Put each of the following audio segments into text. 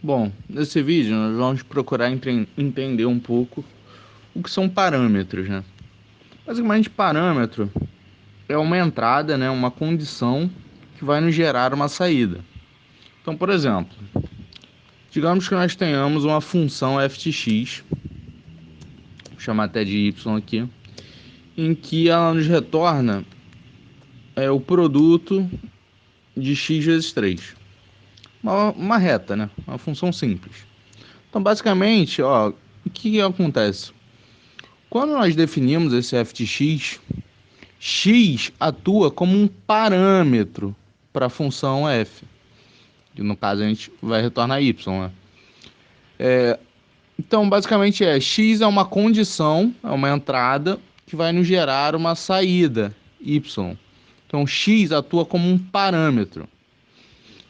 Bom, nesse vídeo nós vamos procurar entender um pouco o que são parâmetros, né? Basicamente, parâmetro é uma entrada, né, uma condição que vai nos gerar uma saída. Então, por exemplo, digamos que nós tenhamos uma função f de x, vou chamar até de y aqui, em que ela nos retorna o produto de x vezes 3. Uma reta, né? Uma função simples. Então, basicamente, o que acontece? Quando nós definimos esse f de x, x atua como um parâmetro para a função f, que no caso a gente vai retornar y, né? Então, basicamente x é uma condição, é uma entrada que vai nos gerar uma saída, y. Então, x atua como um parâmetro.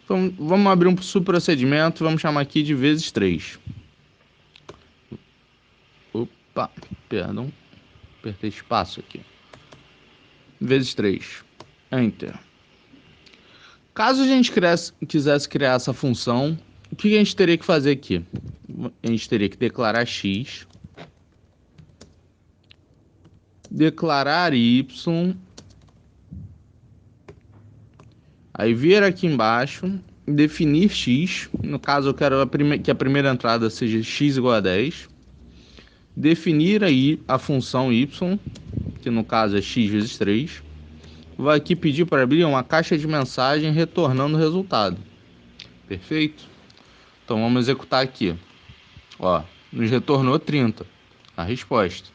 Então, vamos abrir um subprocedimento, vamos chamar aqui de vezes 3. Opa, perdão, apertei espaço aqui. Vezes 3. Enter. Caso a gente quisesse criar essa função, o que a gente teria que fazer aqui? A gente teria que declarar x, declarar y, aí vir aqui embaixo, definir x, no caso eu quero que a primeira entrada seja x igual a 10, definir aí a função y, que no caso é x vezes 3, vai aqui pedir para abrir uma caixa de mensagem retornando o resultado. Perfeito? Então vamos executar aqui. Nos retornou 30 a resposta.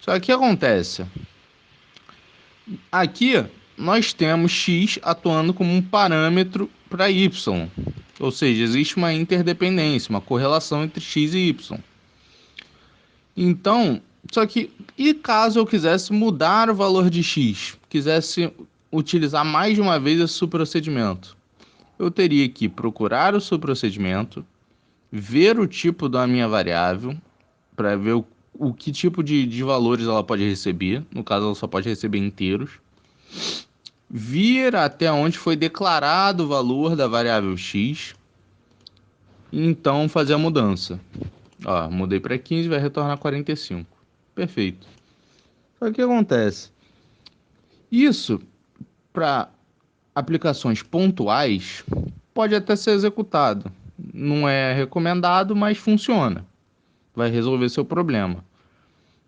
Só que o que acontece? Aqui nós temos x atuando como um parâmetro para y. Ou seja, existe uma interdependência, uma correlação entre x e y. Então, só que, e caso eu quisesse mudar o valor de x, quisesse utilizar mais de uma vez esse subprocedimento, eu teria que procurar o subprocedimento, ver o tipo da minha variável, para ver o que tipo de valores ela pode receber, no caso ela só pode receber inteiros, vir até onde foi declarado o valor da variável x, e então fazer a mudança. Mudei para 15, vai retornar 45. Perfeito. Só que o que acontece? Isso, para aplicações pontuais, pode até ser executado. Não é recomendado, mas funciona. Vai resolver seu problema.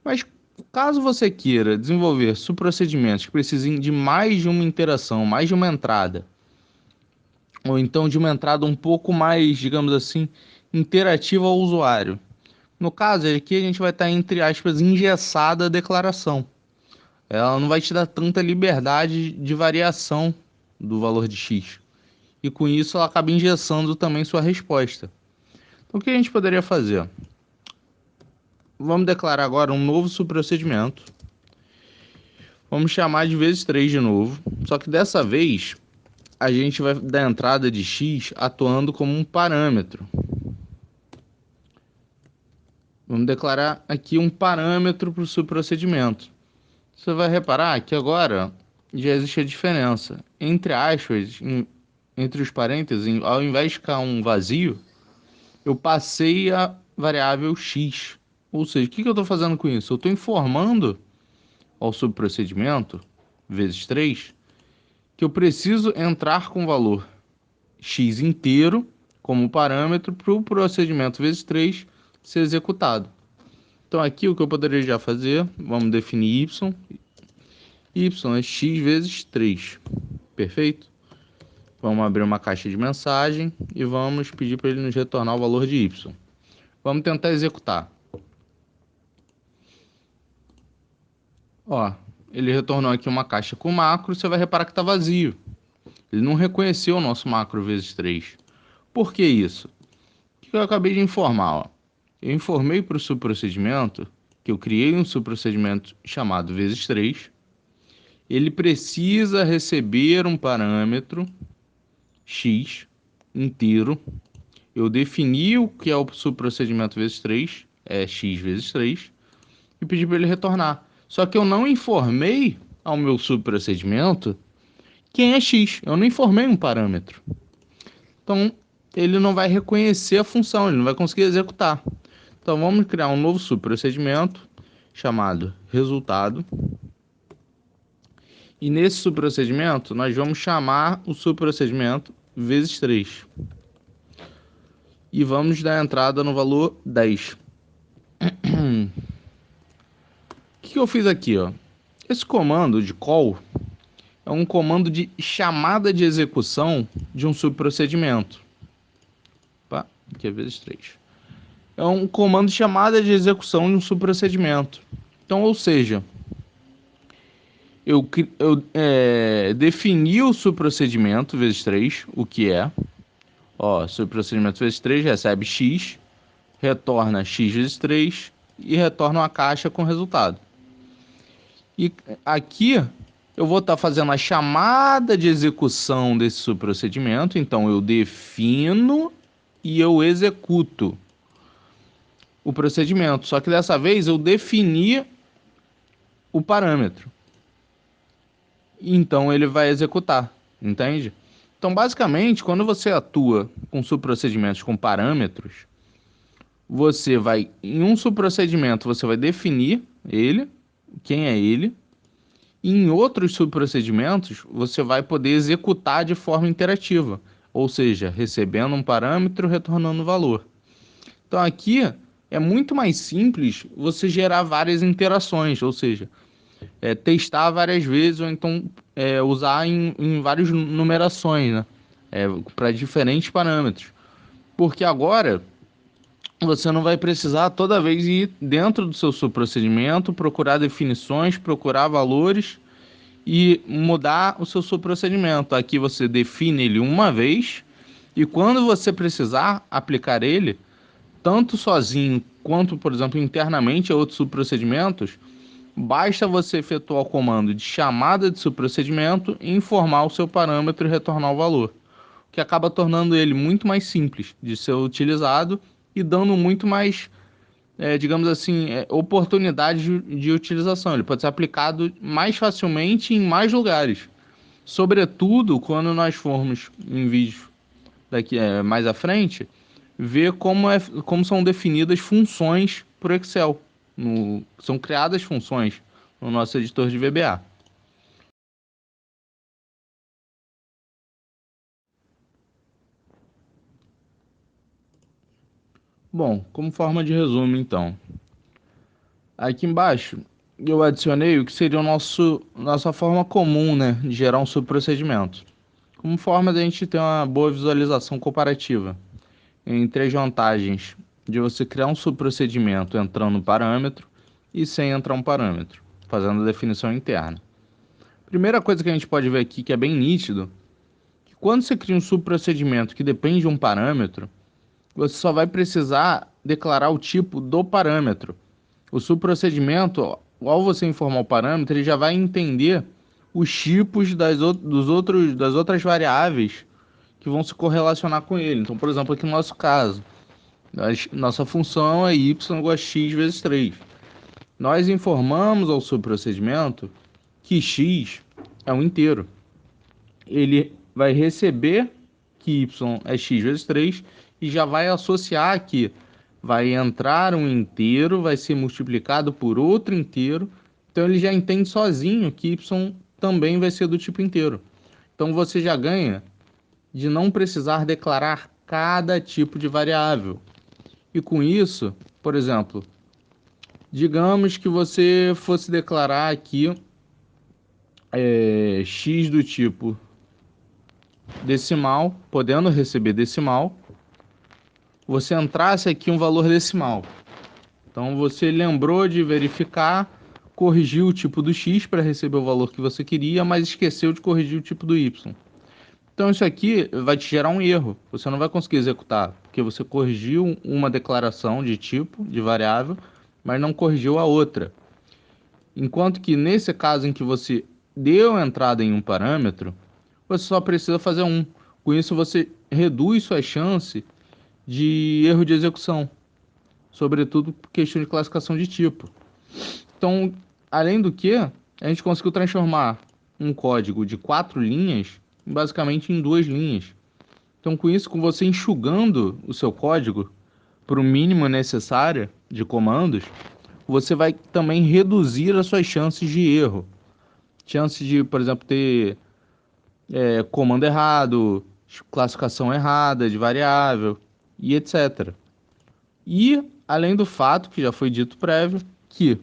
Mas caso você queira desenvolver subprocedimentos que precisem de mais de uma interação, mais de uma entrada, ou então de uma entrada um pouco mais, digamos assim, interativa ao usuário. No caso, aqui a gente vai estar, entre aspas, engessada a declaração. Ela não vai te dar tanta liberdade de variação do valor de x. E com isso ela acaba engessando também sua resposta. Então o que a gente poderia fazer? Vamos declarar agora um novo subprocedimento. Vamos chamar de vezes 3 de novo. Só que dessa vez a gente vai dar a entrada de x atuando como um parâmetro. Vamos declarar aqui um parâmetro para o subprocedimento. Você vai reparar que agora já existe a diferença. Entre aspas, entre os parênteses, ao invés de ficar um vazio, eu passei a variável x. Ou seja, o que eu estou fazendo com isso? Eu estou informando ao subprocedimento, vezes 3, que eu preciso entrar com o valor x inteiro como parâmetro para o procedimento vezes 3 ser executado. Então aqui o que eu poderia já fazer, vamos definir y. Y é x vezes 3. Perfeito? Vamos abrir uma caixa de mensagem e vamos pedir para ele nos retornar o valor de y. Vamos tentar executar. Ele retornou aqui uma caixa com macro, você vai reparar que está vazio. Ele não reconheceu o nosso macro vezes 3. Por que isso? O que eu acabei de informar? Eu informei para o subprocedimento que eu criei um subprocedimento chamado vezes 3. Ele precisa receber um parâmetro x inteiro. Eu defini o que é o subprocedimento vezes 3, é x vezes 3, e pedi para ele retornar. Só que eu não informei ao meu subprocedimento quem é x. Eu não informei um parâmetro. Então, ele não vai reconhecer a função, ele não vai conseguir executar. Então vamos criar um novo subprocedimento chamado resultado. E nesse subprocedimento nós vamos chamar o subprocedimento vezes 3. E vamos dar entrada no valor 10. O que eu fiz aqui, ó? Esse comando de call é um comando de chamada de execução de um subprocedimento. Opa, aqui é vezes 3. É um comando de chamada de execução de um subprocedimento. Então, ou seja, eu defini o subprocedimento vezes 3, o que é. Ó, subprocedimento vezes 3 recebe x, retorna x vezes 3 e retorna uma caixa com resultado. E aqui eu vou estar fazendo a chamada de execução desse subprocedimento. Então eu defino e eu executo o procedimento. Só que dessa vez eu defini o parâmetro. Então ele vai executar, entende? Então basicamente, quando você atua com subprocedimentos com parâmetros, você vai, em um subprocedimento, você vai definir ele, quem é ele, e em outros subprocedimentos, você vai poder executar de forma interativa, ou seja, recebendo um parâmetro, retornando valor. Então aqui é muito mais simples você gerar várias interações, ou seja, testar várias vezes, ou então usar em várias numerações, né? Para diferentes parâmetros. Porque agora você não vai precisar toda vez ir dentro do seu subprocedimento, procurar definições, procurar valores e mudar o seu subprocedimento. Aqui você define ele uma vez e quando você precisar aplicar ele, tanto sozinho quanto, por exemplo, internamente a outros subprocedimentos, basta você efetuar o comando de chamada de subprocedimento e informar o seu parâmetro e retornar o valor, o que acaba tornando ele muito mais simples de ser utilizado e dando muito mais, digamos assim, oportunidades de utilização. Ele pode ser aplicado mais facilmente em mais lugares. Sobretudo quando nós formos em vídeo daqui mais à frente, ver como são definidas funções por Excel. São criadas funções no nosso editor de VBA. Bom, como forma de resumo, então, aqui embaixo eu adicionei o que seria nossa forma comum, né, de gerar um subprocedimento, como forma de a gente ter uma boa visualização comparativa entre as vantagens de você criar um subprocedimento entrando um parâmetro e sem entrar um parâmetro, fazendo a definição interna. Primeira coisa que a gente pode ver aqui que é bem nítido, que quando você cria um subprocedimento que depende de um parâmetro, você só vai precisar declarar o tipo do parâmetro. O subprocedimento, ao você informar o parâmetro, ele já vai entender os tipos das outras variáveis que vão se correlacionar com ele. Então, por exemplo, aqui no nosso caso, nossa função é y igual a x vezes 3. Nós informamos ao subprocedimento que x é um inteiro. Ele vai receber que y é x vezes 3 e já vai associar que vai entrar um inteiro, vai ser multiplicado por outro inteiro. Então ele já entende sozinho que y também vai ser do tipo inteiro. Então você já ganha de não precisar declarar cada tipo de variável. E com isso, por exemplo, digamos que você fosse declarar aqui x do tipo decimal, podendo receber decimal, você entrasse aqui um valor decimal. Então você lembrou de verificar, corrigiu o tipo do x para receber o valor que você queria, mas esqueceu de corrigir o tipo do y. Então isso aqui vai te gerar um erro. Você não vai conseguir executar, porque você corrigiu uma declaração de tipo, de variável, mas não corrigiu a outra. Enquanto que nesse caso em que você deu entrada em um parâmetro, você só precisa fazer um. Com isso você reduz sua chance de erro de execução, sobretudo por questão de classificação de tipo. Então, além do que, a gente conseguiu transformar um código de 4 linhas basicamente em 2 linhas. Então, com isso, com você enxugando o seu código para o mínimo necessário de comandos, você vai também reduzir as suas chances de erro. Chances de, por exemplo, ter comando errado, classificação errada de variável e etc. E, além do fato, que já foi dito prévio, que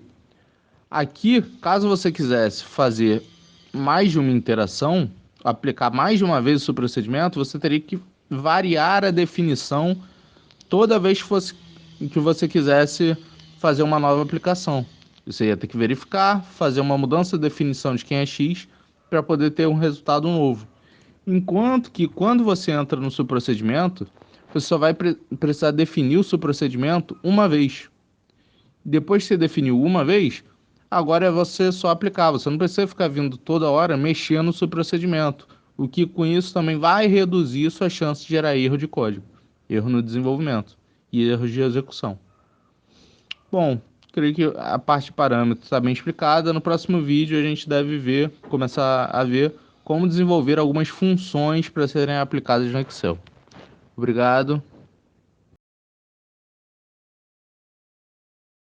aqui, caso você quisesse fazer mais de uma interação, aplicar mais de uma vez o seu procedimento, você teria que variar a definição toda vez que você quisesse fazer uma nova aplicação. Você ia ter que verificar, fazer uma mudança de definição de quem é X para poder ter um resultado novo. Enquanto que quando você entra no seu procedimento, você só vai precisar definir o seu procedimento uma vez. Depois que você definiu uma vez, agora é você só aplicar. Você não precisa ficar vindo toda hora mexendo no seu procedimento. O que com isso também vai reduzir sua chance de gerar erro de código, erro no desenvolvimento e erros de execução. Bom, creio que a parte de parâmetros está bem explicada. No próximo vídeo a gente deve começar a ver como desenvolver algumas funções para serem aplicadas no Excel. Obrigado.